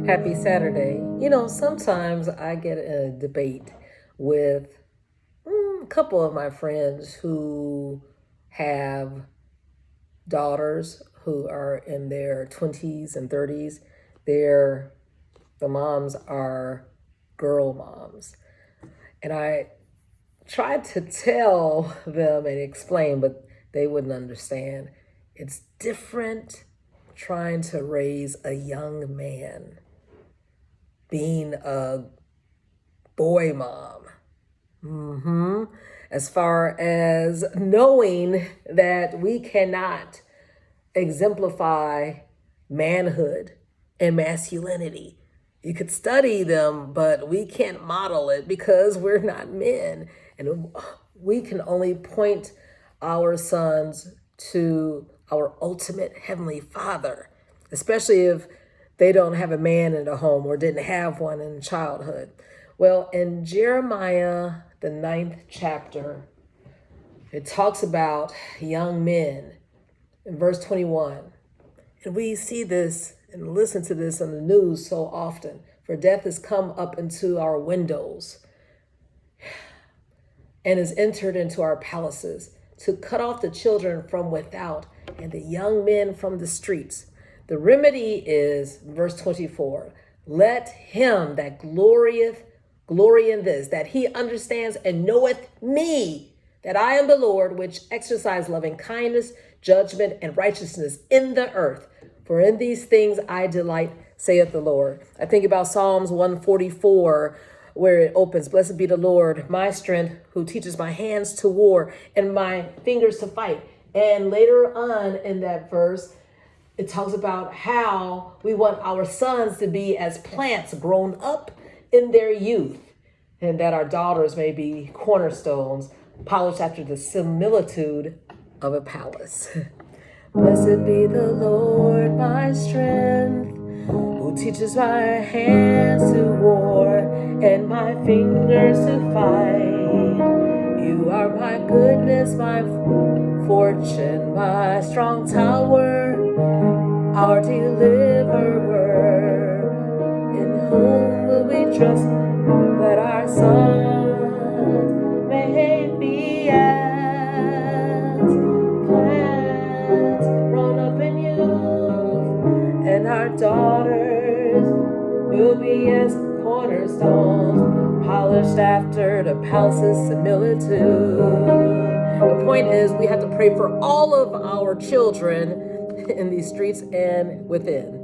Happy Saturday. Sometimes I get in a debate with a couple of my friends who have daughters who are in their 20s and 30s. The moms are girl moms. And I tried to tell them and explain, but they wouldn't understand. It's different trying to raise a young man, being a boy mom. As far as knowing that we cannot exemplify manhood and masculinity. You could study them, but we can't model it because we're not men. And we can only point our sons to our ultimate Heavenly Father, especially if they don't have a man in the home or didn't have one in childhood. Well, in Jeremiah, the 9th chapter, it talks about young men in verse 21. And we see this and listen to this on the news so often. For death has come up into our windows and has entered into our palaces to cut off the children from without and the young men from the streets. The remedy is, verse 24, let him that glorieth glory in this, that he understands and knoweth me, that I am the Lord, which exercise loving kindness, judgment, and righteousness in the earth. For in these things I delight, saith the Lord. I think about Psalms 144, where it opens, blessed be the Lord, my strength, who teaches my hands to war and my fingers to fight. And later on in that verse, it talks about how we want our sons to be as plants grown up in their youth, and that our daughters may be cornerstones, polished after the similitude of a palace. Blessed be the Lord, my strength, who teaches my hands to war and my fingers to fight. You are my goodness, my fortune, my strong tower, our deliverer. In whom will we trust? Let our sons may be as plants grown up in youth, and our daughters will be as cornerstones, polished after the palace's similitude. The point is, we have to pray for all of our children in these streets and within.